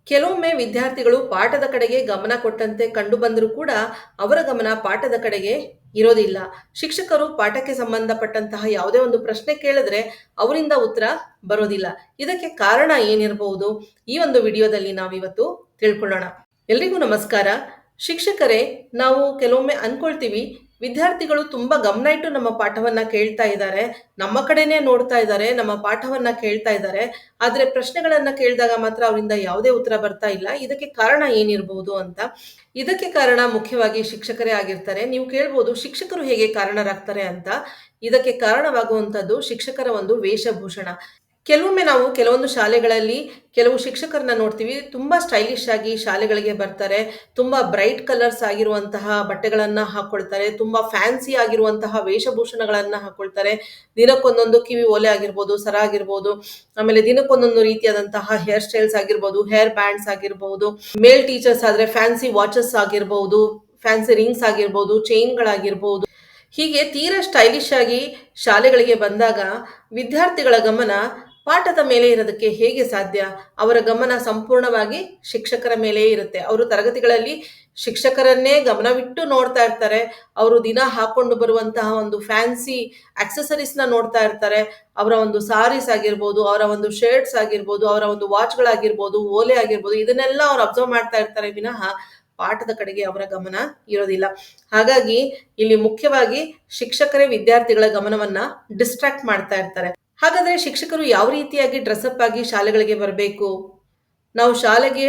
ಕೆಲವೊಮ್ಮೆ ವಿದ್ಯಾರ್ಥಿಗಳು ಪಾಠದ ಕಡೆಗೆ ಗಮನ ಕೊಟ್ಟಂತೆ ಕಂಡು ಬಂದರೂ ಕೂಡ ಅವರ ಗಮನ ಪಾಠದ ಕಡೆಗೆ ಇರೋದಿಲ್ಲ. ಶಿಕ್ಷಕರು ಪಾಠಕ್ಕೆ ಸಂಬಂಧಪಟ್ಟಂತಹ ಯಾವುದೇ ಒಂದು ಪ್ರಶ್ನೆ ಕೇಳಿದ್ರೆ ಅವರಿಂದ ಉತ್ತರ ಬರೋದಿಲ್ಲ. ಇದಕ್ಕೆ ಕಾರಣ ಏನಿರಬಹುದು? ಈ ಒಂದು ವಿಡಿಯೋದಲ್ಲಿ ನಾವಿವತ್ತು ತಿಳ್ಕೊಳ್ಳೋಣ. ಎಲ್ರಿಗೂ ನಮಸ್ಕಾರ. ಶಿಕ್ಷಕರೇ, ನಾವು ಕೆಲವೊಮ್ಮೆ ಅನ್ಕೊಳ್ತೀವಿ ವಿದ್ಯಾರ್ಥಿಗಳು ತುಂಬಾ ಗಮನ ಇಟ್ಟು ನಮ್ಮ ಪಾಠವನ್ನ ಕೇಳ್ತಾ ಇದ್ದಾರೆ, ನಮ್ಮ ಕಡೆನೆ ನೋಡ್ತಾ ಇದ್ದಾರೆ, ನಮ್ಮ ಪಾಠವನ್ನ ಕೇಳ್ತಾ ಇದ್ದಾರೆ. ಆದ್ರೆ ಪ್ರಶ್ನೆಗಳನ್ನ ಕೇಳಿದಾಗ ಮಾತ್ರ ಅವರಿಂದ ಯಾವುದೇ ಉತ್ತರ ಬರ್ತಾ ಇಲ್ಲ. ಇದಕ್ಕೆ ಕಾರಣ ಏನಿರಬಹುದು ಅಂತ. ಇದಕ್ಕೆ ಕಾರಣ ಮುಖ್ಯವಾಗಿ ಶಿಕ್ಷಕರೇ ಆಗಿರ್ತಾರೆ. ನೀವು ಕೇಳ್ಬೋದು, ಶಿಕ್ಷಕರು ಹೇಗೆ ಕಾರಣರಾಗ್ತಾರೆ ಅಂತ. ಇದಕ್ಕೆ ಕಾರಣವಾಗುವಂತದ್ದು ಶಿಕ್ಷಕರ ಒಂದು ವೇಷಭೂಷಣ. ಕೆಲವೊಮ್ಮೆ ನಾವು ಕೆಲವೊಂದು ಶಾಲೆಗಳಲ್ಲಿ ಕೆಲವು ಶಿಕ್ಷಕರನ್ನ ನೋಡ್ತೀವಿ, ತುಂಬಾ ಸ್ಟೈಲಿಶ್ ಆಗಿ ಶಾಲೆಗಳಿಗೆ ಬರ್ತಾರೆ. ತುಂಬಾ ಬ್ರೈಟ್ ಕಲರ್ಸ್ ಆಗಿರುವಂತಹ ಬಟ್ಟೆಗಳನ್ನ ಹಾಕೊಳ್ತಾರೆ, ತುಂಬಾ ಫ್ಯಾನ್ಸಿ ಆಗಿರುವಂತಹ ವೇಷಭೂಷಣಗಳನ್ನ ಹಾಕೊಳ್ತಾರೆ. ದಿನಕ್ಕೊಂದೊಂದು ಕಿವಿ ಓಲೆ ಆಗಿರ್ಬೋದು, ಸರ ಆಗಿರ್ಬೋದು, ಆಮೇಲೆ ದಿನಕ್ಕೊಂದೊಂದು ರೀತಿಯಾದಂತಹ ಹೇರ್ ಸ್ಟೈಲ್ಸ್ ಆಗಿರ್ಬೋದು, ಹೇರ್ ಬ್ಯಾಂಡ್ಸ್ ಆಗಿರ್ಬೋದು. ಮೇಲ್ ಟೀಚರ್ಸ್ ಆದ್ರೆ ಫ್ಯಾನ್ಸಿ ವಾಚಸ್ ಆಗಿರ್ಬೋದು, ಫ್ಯಾನ್ಸಿ ರಿಂಗ್ಸ್ ಆಗಿರ್ಬೋದು, ಚೈನ್ಗಳಾಗಿರ್ಬೋದು. ಹೀಗೆ ತೀರಾ ಸ್ಟೈಲಿಶ್ ಆಗಿ ಶಾಲೆಗಳಿಗೆ ಬಂದಾಗ ವಿದ್ಯಾರ್ಥಿಗಳ ಗಮನ ಪಾಠದ ಮೇಲೆ ಇರೋದಕ್ಕೆ ಹೇಗೆ ಸಾಧ್ಯ? ಅವರ ಗಮನ ಸಂಪೂರ್ಣವಾಗಿ ಶಿಕ್ಷಕರ ಮೇಲೆ ಇರುತ್ತೆ. ಅವರು ತರಗತಿಗಳಲ್ಲಿ ಶಿಕ್ಷಕರನ್ನೇ ಗಮನವಿಟ್ಟು ನೋಡ್ತಾ ಇರ್ತಾರೆ. ಅವರು ದಿನ ಹಾಕೊಂಡು ಬರುವಂತಹ ಒಂದು ಫ್ಯಾನ್ಸಿ ಆಕ್ಸೆಸರೀಸ್ನ ನೋಡ್ತಾ ಇರ್ತಾರೆ. ಅವರ ಒಂದು ಸಾರೀಸ್ ಆಗಿರ್ಬೋದು, ಅವರ ಒಂದು ಶರ್ಟ್ಸ್ ಆಗಿರ್ಬೋದು, ಅವರ ಒಂದು ವಾಚ್ಗಳಾಗಿರ್ಬೋದು, ಓಲೆ ಆಗಿರ್ಬೋದು, ಇದನ್ನೆಲ್ಲ ಅವ್ರು ಅಬ್ಸರ್ವ್ ಮಾಡ್ತಾ ಇರ್ತಾರೆ ವಿನಃ ಪಾಠದ ಕಡೆಗೆ ಅವರ ಗಮನ ಇರೋದಿಲ್ಲ. ಹಾಗಾಗಿ ಇಲ್ಲಿ ಮುಖ್ಯವಾಗಿ ಶಿಕ್ಷಕರೇ ವಿದ್ಯಾರ್ಥಿಗಳ ಗಮನವನ್ನ ಡಿಸ್ಟ್ರಾಕ್ಟ್ ಮಾಡ್ತಾ ಇರ್ತಾರೆ. ಹಾಗಾದ್ರೆ ಶಿಕ್ಷಕರು ಯಾವ ರೀತಿಯಾಗಿ ಡ್ರೆಸ್ಅಪ್ ಆಗಿ ಶಾಲೆಗಳಿಗೆ ಬರಬೇಕು? ನಾವು ಶಾಲೆಗೆ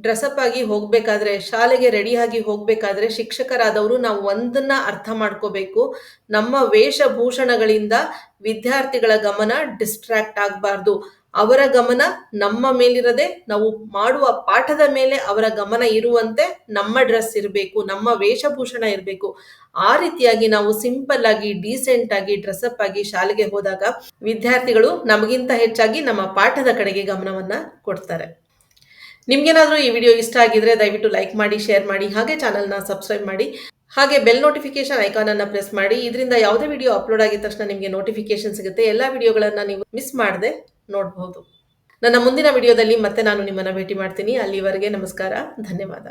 ಡ್ರೆಸ್ಅಪ್ ಆಗಿ ಹೋಗ್ಬೇಕಾದ್ರೆ, ಶಾಲೆಗೆ ರೆಡಿಯಾಗಿ ಹೋಗ್ಬೇಕಾದ್ರೆ ಶಿಕ್ಷಕರಾದವರು ನಾವು ಒಂದನ್ನ ಅರ್ಥ ಮಾಡ್ಕೋಬೇಕು. ನಮ್ಮ ವೇಷಭೂಷಣಗಳಿಂದ ವಿದ್ಯಾರ್ಥಿಗಳ ಗಮನ ಡಿಸ್ಟ್ರಾಕ್ಟ್ ಆಗಬಾರ್ದು. ಅವರ ಗಮನ ನಮ್ಮ ಮೇಲಿರದೆ ನಾವು ಮಾಡುವ ಪಾಠದ ಮೇಲೆ ಅವರ ಗಮನ ಇರುವಂತೆ ನಮ್ಮ ಡ್ರೆಸ್ ಇರಬೇಕು, ನಮ್ಮ ವೇಷಭೂಷಣ ಇರಬೇಕು. ಆ ರೀತಿಯಾಗಿ ನಾವು ಸಿಂಪಲ್ ಆಗಿ, ಡೀಸೆಂಟ್ ಆಗಿ ಡ್ರೆಸ್ಅಪ್ ಆಗಿ ಶಾಲೆಗೆ ಹೋದಾಗ ವಿದ್ಯಾರ್ಥಿಗಳು ನಮಗಿಂತ ಹೆಚ್ಚಾಗಿ ನಮ್ಮ ಪಾಠದ ಕಡೆಗೆ ಗಮನವನ್ನ ಕೊಡ್ತಾರೆ. ನಿಮ್ಗೇನಾದ್ರೂ ಈ ವಿಡಿಯೋ ಇಷ್ಟ ಆಗಿದ್ರೆ ದಯವಿಟ್ಟು ಲೈಕ್ ಮಾಡಿ, ಶೇರ್ ಮಾಡಿ, ಹಾಗೆ ಚಾನಲ್ನ ಸಬ್ಸ್ಕ್ರೈಬ್ ಮಾಡಿ, ಹಾಗೆ ಬೆಲ್ ನೋಟಿಫಿಕೇಶನ್ ಐಕಾನ್ ಅನ್ನ ಪ್ರೆಸ್ ಮಾಡಿ. ಇದರಿಂದ ಯಾವುದೇ ವಿಡಿಯೋ ಅಪ್ಲೋಡ್ ಆಗಿದ ತಕ್ಷಣ ನಿಮಗೆ ನೋಟಿಫಿಕೇಶನ್ ಸಿಗುತ್ತೆ. ಎಲ್ಲಾ ವಿಡಿಯೋಗಳನ್ನ ನೀವು ಮಿಸ್ ಮಾಡದೆ ನೋಡಬಹುದು. ನನ್ನ ಮುಂದಿನ ವಿಡಿಯೋದಲ್ಲಿ ಮತ್ತೆ ನಾನು ನಿಮ್ಮನ್ನ ಭೇಟಿ ಮಾಡ್ತೀನಿ. ಅಲ್ಲಿವರೆಗೆ ನಮಸ್ಕಾರ, ಧನ್ಯವಾದ.